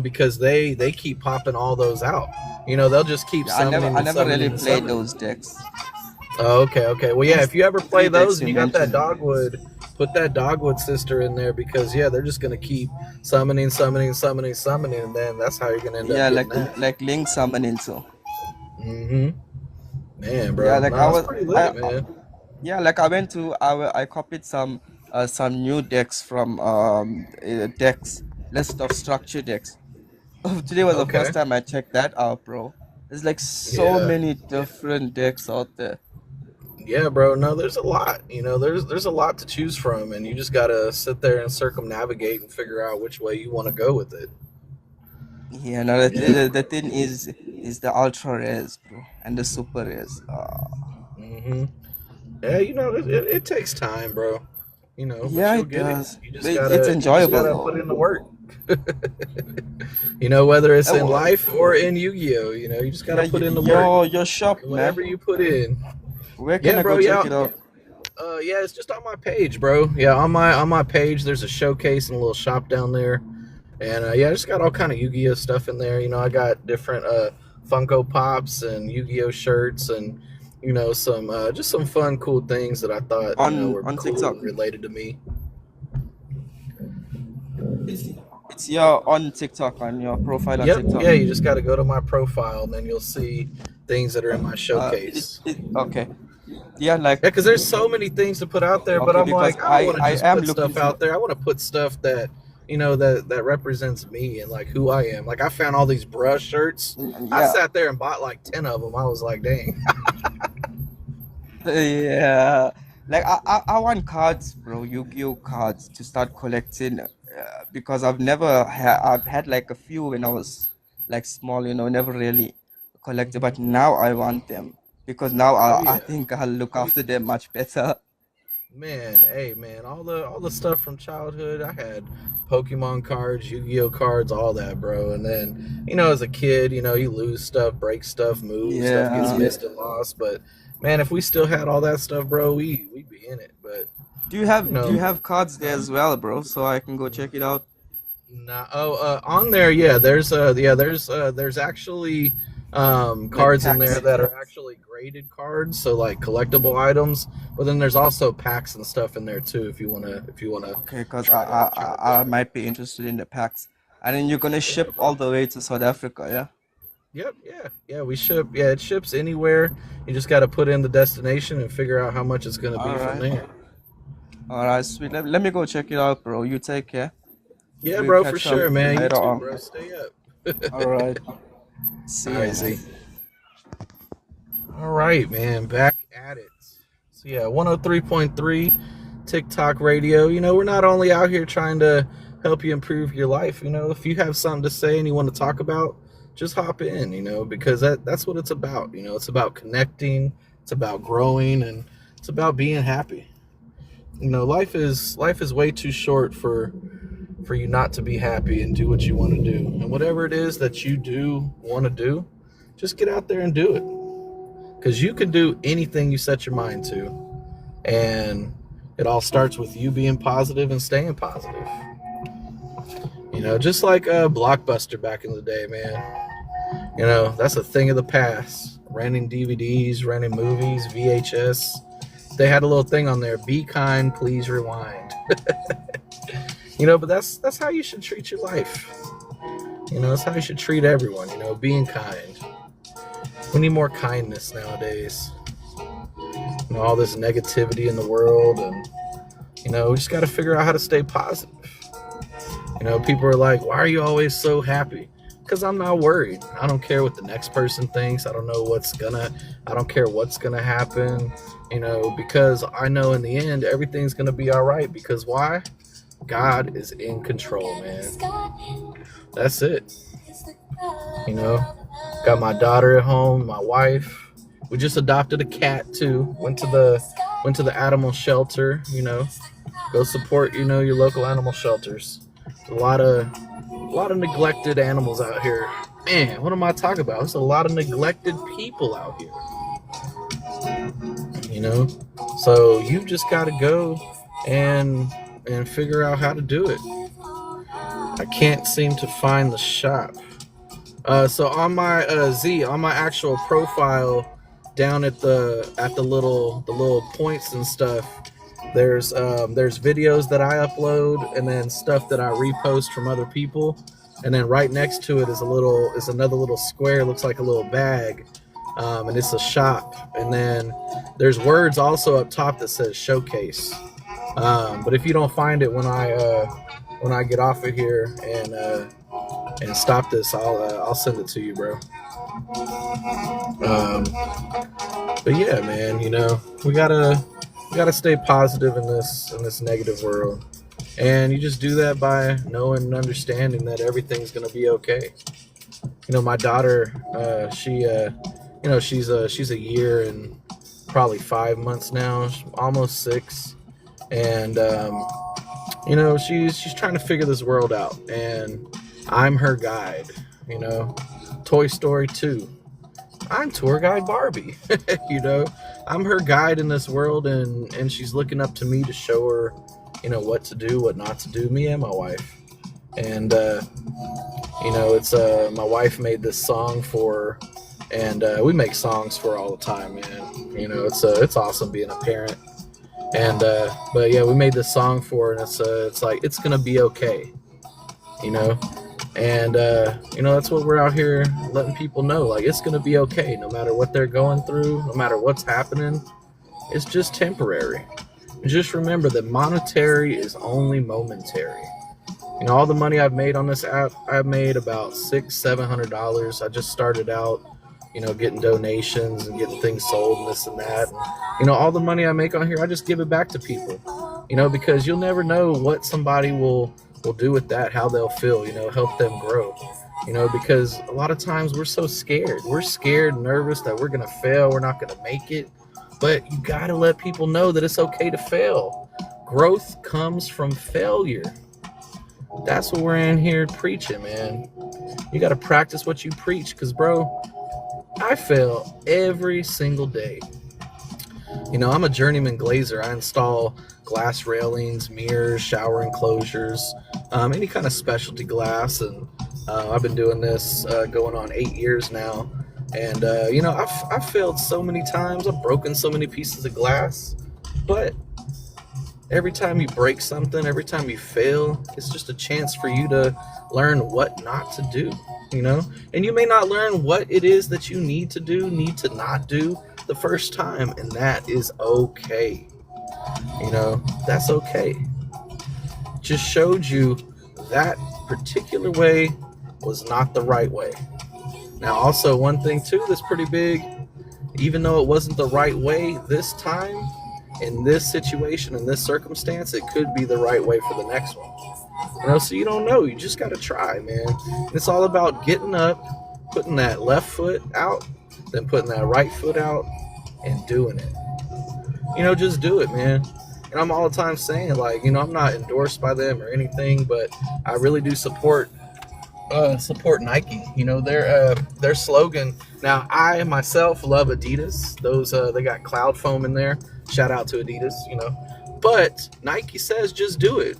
because they keep popping all those out. They'll just keep Yeah, summoning I and never summoning really and played summoning. those decks. Oh, okay, okay. Well, yeah, Those if you ever play three those decks and you you got that mentioned. Dogwood, put that Dogwood sister in there because yeah, they're just gonna keep summoning, summoning, summoning, summoning, and then that's how you're gonna end up Yeah, getting that. like Link summoning too. Mm-hmm. Man, Yeah, bro, like no, I that's was pretty I lit, man. yeah, like I went to I copied some new decks from decks list of structure decks. Today was the Okay. first time I checked that out, bro. There's like so Yeah. many different decks out there. Yeah, bro. No, there's a lot. There's a lot to choose from, and you just gotta sit there and circumnavigate and figure out which way you want to go with it. Yeah, no, Yeah. the thing is the ultra rares, bro, and the super rares. Hmm. Yeah, it takes time, bro. But Yeah, you'll it get it. does. You just It's gotta you just enjoyable gotta put though. in the work. Whether it's in Well, life or in Yu-Gi-Oh. You just yeah, gotta put in the work. your shop, man. Whatever you put in. Where can Yeah, I go bro. check Yeah. it out? Yeah, it's just on my page, bro. Yeah, on my page, there's a showcase and a little shop down there. And yeah, I just got all kind of Yu-Gi-Oh stuff in there. I got different Funko Pops and Yu-Gi-Oh shirts and some just some fun, cool things that I thought were On cool TikTok. and related to me. It's it's your on TikTok on your profile on Yep, TikTok. yeah, you just got to go to my profile and then you'll see things that are in my showcase. Okay. Yeah, like Yeah, because there's so many things to put out there, but okay, I'm because like, I don't want to I just am put looking stuff to out there. I want to put stuff that that represents me and like who I am. Like I found all these brush shirts. I yeah. sat there and bought like 10 of them. I was like, dang. Yeah, like I want cards, bro, Yu-Gi-Oh cards to start collecting because I've had like a few when I was like small, never really collected, but now I want them because now Oh I yeah. think I'll look after them much better. Man, hey man, all the stuff from childhood. I had Pokemon cards, Yu-Gi-Oh cards, all that, bro. And then, as a kid, you lose stuff, break stuff, move, stuff gets Yeah. missed and lost. But man, if we still had all that stuff, bro, we'd be in it. But you Do you know, have cards there as well, bro? So I can go check it out. nah, on there, yeah, there's actually Like cards in there packs. that are actually graded cards, so like collectible items. But then there's also packs and stuff in there too, if you wanna Okay, because try it I out. might be interested in the packs. And then you're gonna Yeah, ship bro. all the way to South Africa, yeah? Yep, yeah, yeah. We ship. Yeah, it ships anywhere. You just got to put in the destination and figure out how much it's gonna be All from right. there. All right, sweet. Let me go check it out, bro. You take care. Yeah, We'll bro, for catch up sure, man. You later too, on. bro. Stay up. All right. All See ya, right, man. Z. All right, man. Back at it. So yeah, 103.3 TikTok radio. We're not only out here trying to help you improve your life. If you have something to say and you want to talk about, just hop in. Because that's what it's about. It's about connecting. It's about growing, and it's about being happy. Life is way too short for you not to be happy and do what you want to do. And whatever it is that you do want to do, just get out there and do it. Because you can do anything you set your mind to. And it all starts with you being positive and staying positive. Just like a Blockbuster back in the day, man. That's a thing of the past. Renting DVDs, renting movies, VHS. They had a little thing on there: be kind, please rewind. But that's how you should treat your life. That's how you should treat everyone. Being kind. We need more kindness nowadays. All this negativity in the world, and we just got to figure out how to stay positive. People are like, "Why are you always so happy?" Because I'm not worried. I don't care what the next person thinks. I don't know I don't care what's gonna happen. Because I know in the end everything's gonna be all right. Because why? God is in control, man. That's it. You know, got my daughter at home, my wife. We just adopted a cat too. Went to the animal shelter. Go support your local animal shelters. A lot of neglected animals out here. Man, what am I talking about? There's a lot of neglected people out here. You know, so you just got to go and figure out how to do it. I can't seem to find the shop. So on my on my actual profile, down at the little points and stuff, there's videos that I upload and then stuff that I repost from other people, and then right next to it is another little square, looks like a little bag, and it's a shop, and then there's words also up top that says showcase. But if you don't find it when I get off of here and stop this, I'll send it to you, bro. Um, but yeah, man, we gotta stay positive in this negative world, and you just do that by knowing and understanding that everything's gonna be okay. My daughter, she's a year and probably 5 months now, almost 6, and she's trying to figure this world out, and I'm her guide. You know, Toy Story 2. I'm tour guide Barbie. you know, I'm her guide in this world, and she's looking up to me to show her, what to do, what not to do. Me and my wife, and it's my wife made this song for her, and we make songs for her all the time, man. It's awesome being a parent. And but yeah, we made this song for her, and it's like it's gonna be okay, you know. And that's what we're out here letting people know. Like, it's gonna be okay, no matter what they're going through, no matter what's happening. It's just temporary. And just remember that monetary is only momentary. All the money I've made on this app, I've made about $600-700. I just started out, getting donations and getting things sold and this and that. And, all the money I make on here, I just give it back to people. Because you'll never know what somebody will do with that, how they'll feel. Help them grow. Because a lot of times we're so scared. We're scared, nervous that we're gonna fail, we're not gonna make it. But you gotta let people know that it's okay to fail. Growth comes from failure. That's what we're in here preaching, man. You got to practice what you preach, because, bro, I fail every single day. I'm a journeyman glazer. I install glass railings, mirrors, shower enclosures, any kind of specialty glass, and I've been doing this going on 8 years now. And I've failed so many times. I've broken so many pieces of glass, but every time you break something, every time you fail, it's just a chance for you to learn what not to do, you know? And you may not learn what it is that you need to do, need to not do the first time, and that is okay. That's okay. Just showed you that particular way was not the right way. Now, also, one thing too that's pretty big, even though it wasn't the right way this time, in this situation, in this circumstance, it could be the right way for the next one. So you don't know. You just got to try, man. And it's all about getting up, putting that left foot out, then putting that right foot out, and doing it. Just do it, man. And I'm all the time saying, like, I'm not endorsed by them or anything, but I really do support Nike. Their slogan. Now, I myself love Adidas. Those they got cloud foam in there. Shout out to Adidas. But Nike says just do it,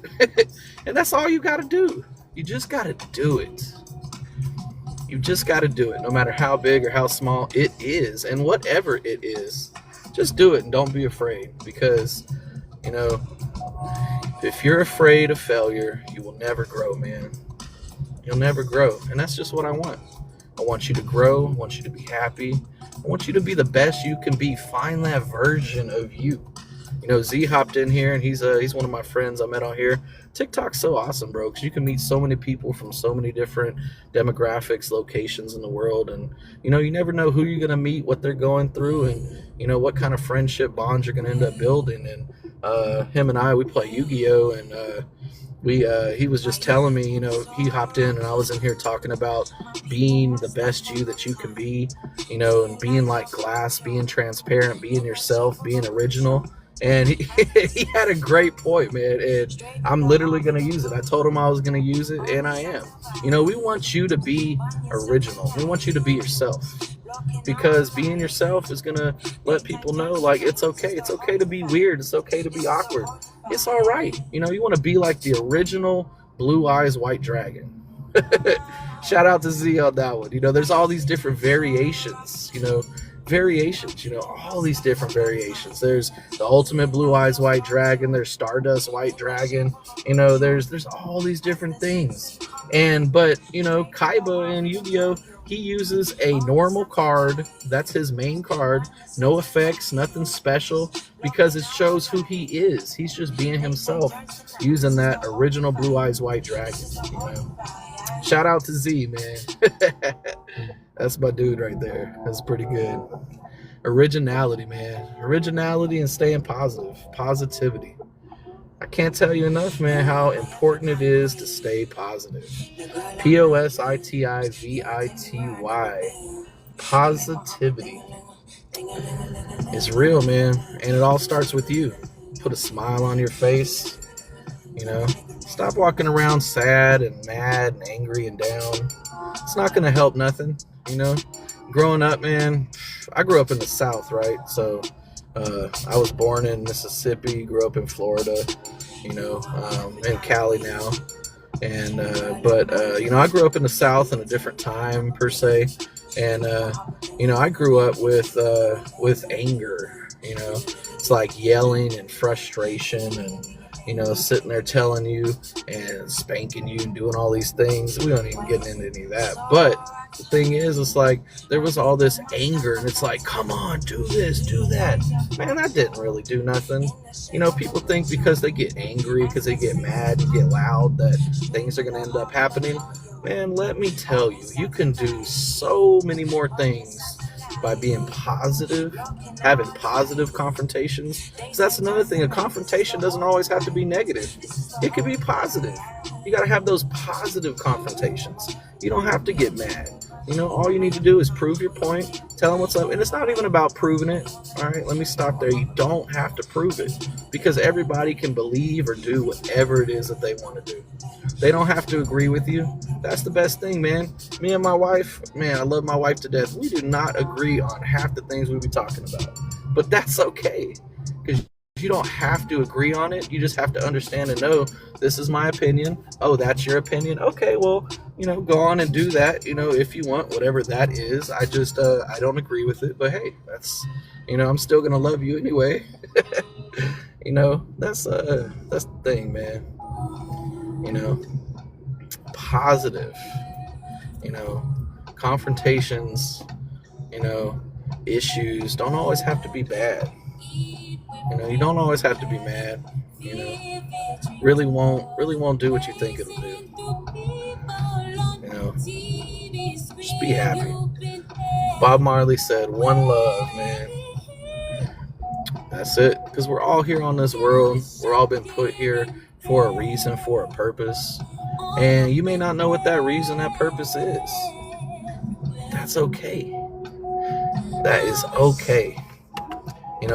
and that's all you got to do. You just got to do it. You just got to do it, no matter how big or how small it is, and whatever it is. Just do it and don't be afraid, because if you're afraid of failure, you will never grow, man. You'll never grow. And that's just what I want. I want you to grow. I want you to be happy. I want you to be the best you can be. Find that version of you. Z hopped in here, and he's one of my friends I met out here. TikTok's so awesome, bro, because you can meet so many people from so many different demographics, locations in the world. And, you never know who you're going to meet, what they're going through, and, what kind of friendship bonds you're going to end up building. And him and I, we play Yu-Gi-Oh! And he was just telling me, he hopped in, and I was in here talking about being the best you that you can be, and being like glass, being transparent, being yourself, being original. And he had a great point, man, and I'm literally going to use it. I told him I was going to use it, and I am. We want you to be original. We want you to be yourself, because being yourself is going to let people know, like, it's okay. It's okay to be weird. It's okay to be awkward. It's all right. You want to be like the original Blue Eyes White Dragon. Shout out to Z on that one. There's all these different variations, all these different variations. There's the ultimate Blue Eyes White Dragon. There's Stardust White Dragon. There's all these different things. But Kaiba in Yu-Gi-Oh!, he uses a normal card. That's his main card. No effects, nothing special, because it shows who he is. He's just being himself, using that original Blue Eyes White Dragon. Shout out to Z, man. That's my dude right there. That's pretty good. Originality, man. Originality and staying positive. Positivity. I can't tell you enough, man, how important it is to stay positive. Positivity. Positivity is real, man. And it all starts with you. Put a smile on your face. Stop walking around sad and mad and angry and down. It's not going to help nothing. Growing up, man, I grew up in the South, right? So I was born in Mississippi, grew up in Florida, in Cali now. And I grew up in the South in a different time per se. And I grew up with anger. It's like yelling and frustration and sitting there telling you and spanking you and doing all these things. We don't even get into any of that. But the thing is, it's like there was all this anger, and it's like, come on, do this, do that. Man, I didn't really do nothing. People think because they get angry, because they get mad and get loud, that things are going to end up happening. Man, let me tell you, you can do so many more things by being positive, having positive confrontations. So that's another thing. A confrontation doesn't always have to be negative. It could be positive. You got to have those positive confrontations. You don't have to get mad. All you need to do is prove your point, tell them what's up. And it's not even about proving it. All right, let me stop there. You don't have to prove it, because everybody can believe or do whatever it is that they want to do. They don't have to agree with you. That's the best thing, man. Me and my wife, man, I love my wife to death. We do not agree on half the things we be talking about, but that's okay, because You don't have to agree on it. You just have to understand and know this is my opinion. Oh, that's your opinion. Okay, well, go on and do that. If you want, whatever that is. I don't agree with it, but hey, I'm still gonna love you anyway. That's the thing, man. Positive. You know, confrontations. You know, issues don't always have to be bad. You don't always have to be mad. Really won't do what you think it'll do. Just be happy. Bob Marley said, "One love, man." That's it. Because we're all here on this world. We're all been put here for a reason, for a purpose. And you may not know what that reason, that purpose is. That's okay. That is okay.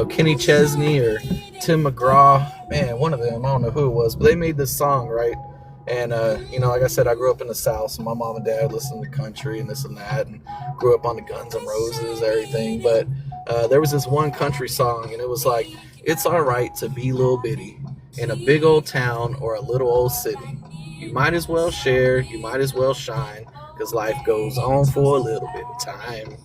Kenny Chesney or Tim McGraw, man, one of them, I don't know who it was, but they made this song, right? And, like I said, I grew up in the South, so my mom and dad listened to country and this and that, and grew up on the Guns N' Roses, everything. But there was this one country song, and it was like, it's all right to be little bitty in a big old town or a little old city. You might as well share, you might as well shine, because life goes on for a little bit of time.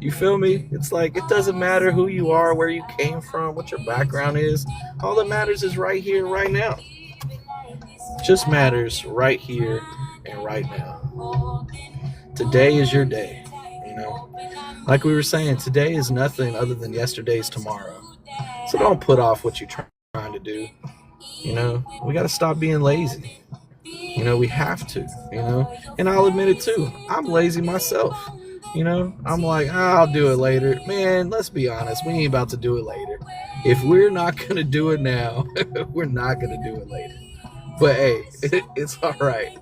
You feel me? It's like, it doesn't matter who you are, where you came from, what your background is. All that matters is right here, right now. It just matters right here and right now. Today is your day. Like we were saying, today is nothing other than yesterday's tomorrow. So don't put off what you're trying to do. We got to stop being lazy. We have to, and I'll admit it too. I'm lazy myself. I'm like, I'll do it later. Man, let's be honest. We ain't about to do it later. If we're not going to do it now, we're not going to do it later. But hey, it's all right.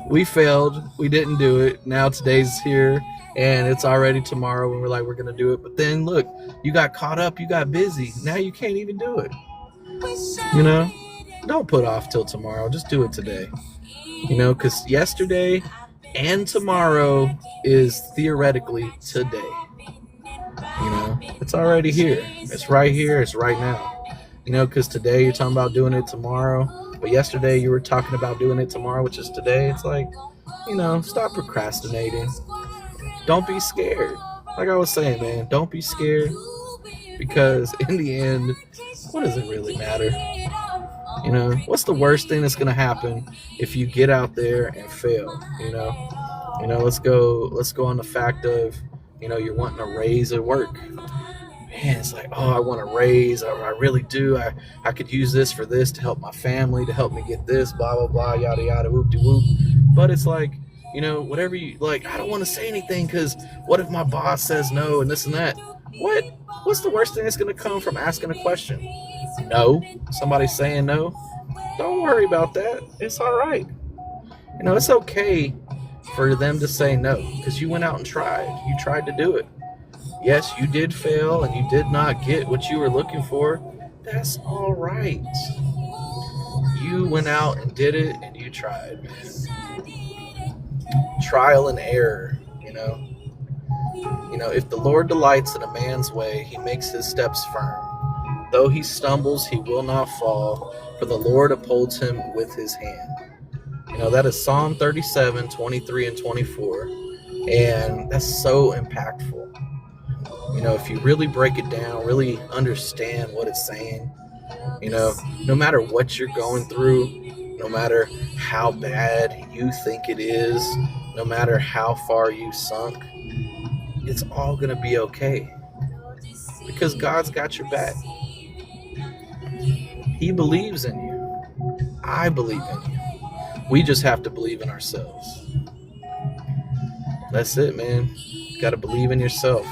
We failed. We didn't do it. Now today's here and it's already tomorrow when we're like, we're going to do it. But then look, you got caught up. You got busy. Now you can't even do it. Don't put off till tomorrow. Just do it today. Because yesterday and tomorrow is theoretically today. It's already here. It's right here. It's right now. Because today you're talking about doing it tomorrow, but yesterday you were talking about doing it tomorrow, which is today. It's like, stop procrastinating. Don't be scared. Like I was saying, man, don't be scared, because in the end, what does it really matter? What's the worst thing that's going to happen if you get out there and fail? Let's go on the fact of, you're wanting a raise at work. Man, it's like, oh, I want a raise. I really do. I could use this for this to help my family, to help me get this, blah, blah, blah, yada, yada, whoop de whoop. But it's like, whatever you like, I don't want to say anything because what if my boss says no and this and that? What's the worst thing that's going to come from asking a question? No. Somebody saying no? Don't worry about that. It's all right. It's okay for them to say no because you went out and tried. You tried to do it. Yes, you did fail and you did not get what you were looking for. That's all right. You went out and did it and you tried, man. Trial and error, if the Lord delights in a man's way, he makes his steps firm. Though he stumbles, he will not fall, for the Lord upholds him with his hand. That is Psalm 37, 23, and 24. And that's so impactful. If you really break it down, really understand what it's saying, no matter what you're going through, no matter how bad you think it is, no matter how far you sunk, it's all going to be okay. Because God's got your back. He believes in you. I believe in you. We just have to believe in ourselves. That's it, man. You got to believe in yourself.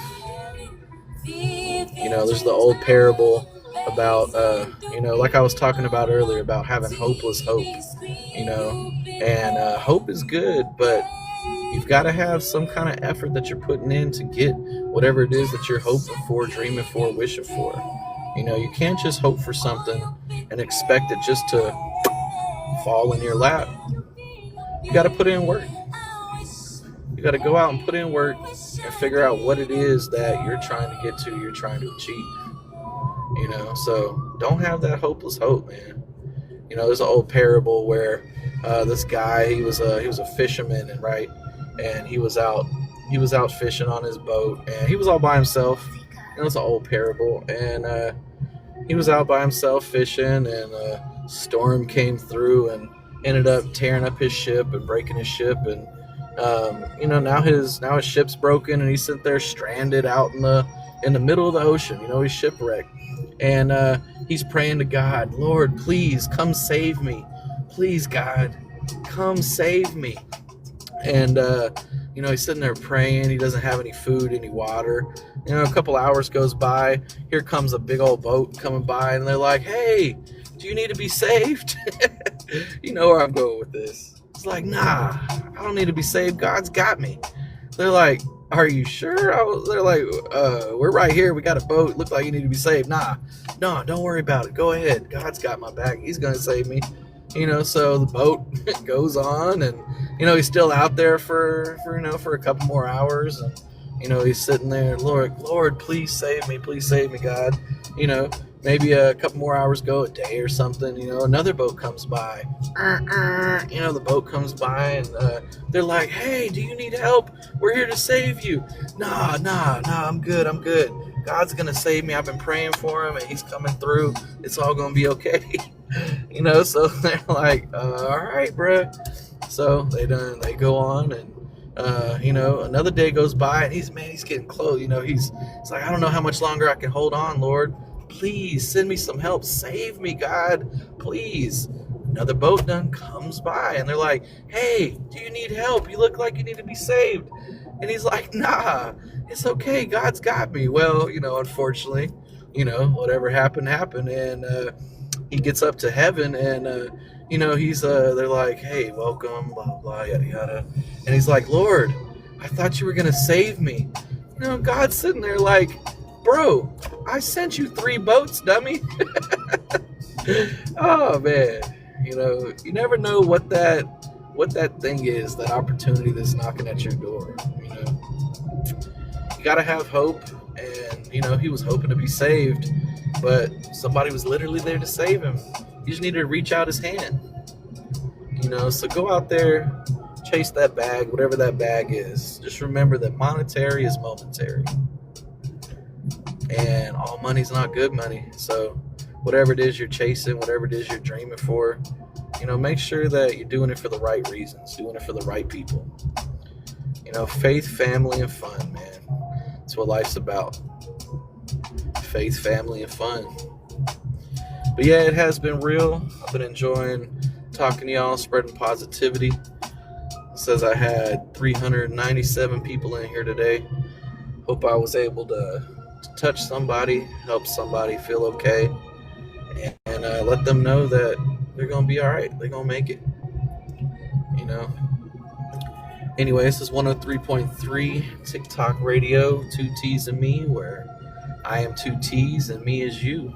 There's the old parable about, like I was talking about earlier, about having hopeless hope, and hope is good, but you've got to have some kind of effort that you're putting in to get whatever it is that you're hoping for, dreaming for, wishing for. You can't just hope for something and expect it just to fall in your lap. You got to put in work. You got to go out and put in work and figure out what it is that you're trying to get to, you're trying to achieve. So don't have that hopeless hope, man. There's an old parable where this guy, he was a fisherman, and right, and he was out fishing on his boat, and he was all by himself. It's an old parable, and he was out by himself fishing, and a storm came through and ended up tearing up his ship and breaking his ship, and now his ship's broken, and he's sitting there stranded out in the middle of the ocean. He's shipwrecked, and he's praying to God, Lord, please come save me, please God, come save me. And he's sitting there praying. He doesn't have any food, any water. A couple hours goes by. Here comes a big old boat coming by, and they're like, hey, do you need to be saved? You know where I'm going with this. It's like, nah, I don't need to be saved. God's got me. They're like, are you sure? They're like, we're right here. We got a boat. Look like you need to be saved. Nah, no, don't worry about it. Go ahead. God's got my back. He's going to save me. So the boat goes on, and, he's still out there for a couple more hours. And, he's sitting there, Lord, please save me, God. Maybe a couple more hours go, a day or something, another boat comes by. The boat comes by, and they're like, hey, do you need help? We're here to save you. Nah, I'm good. God's going to save me. I've been praying for him, and he's coming through. It's all going to be okay. So they're like, all right, bruh. So they go on, and another day goes by, and he's getting close. He's like, I don't know how much longer I can hold on, Lord. Please send me some help. Save me, God, please. Another boat done comes by, and they're like, hey, do you need help? You look like you need to be saved. And he's like, nah, it's okay. God's got me. Well, unfortunately, whatever happened, and he gets up to heaven, and they're like, hey, welcome, blah blah, yada yada, and he's like, Lord, I thought you were gonna save me. God's sitting there like, bro, I sent you 3 boats, dummy. Oh man, you never know what that thing is, that opportunity that's knocking at your door. You gotta have hope, and he was hoping to be saved, but somebody was literally there to save him. You just needed to reach out his hand. So go out there, chase that bag, whatever that bag is. Just remember that monetary is momentary, and all money's not good money. So whatever it is you're chasing, whatever it is you're dreaming for, make sure that you're doing it for the right reasons, doing it for the right people. Faith, family, and fun, man. That's what life's about. Faith, family, and fun. But yeah, it has been real. I've been enjoying talking to y'all, spreading positivity. It says I had 397 people in here today. Hope I was able to touch somebody, help somebody feel okay, and let them know that they're going to be all right. They're going to make it. Anyway, this is 103.3 TikTok Radio, 2 T's and me, where I am 2 T's and me is you.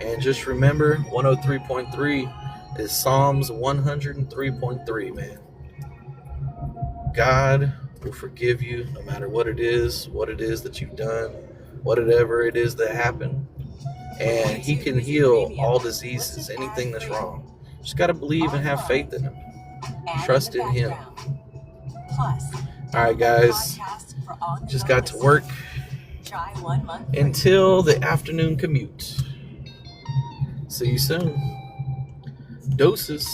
And just remember, 103.3 is Psalms 103.3, man. God will forgive you no matter what it is that you've done, whatever it is that happened. And he can heal all diseases, anything that's wrong. Just got to believe and have faith in him. Trust in him. All right, guys. Just got to work until the afternoon commute. See you soon. Doses.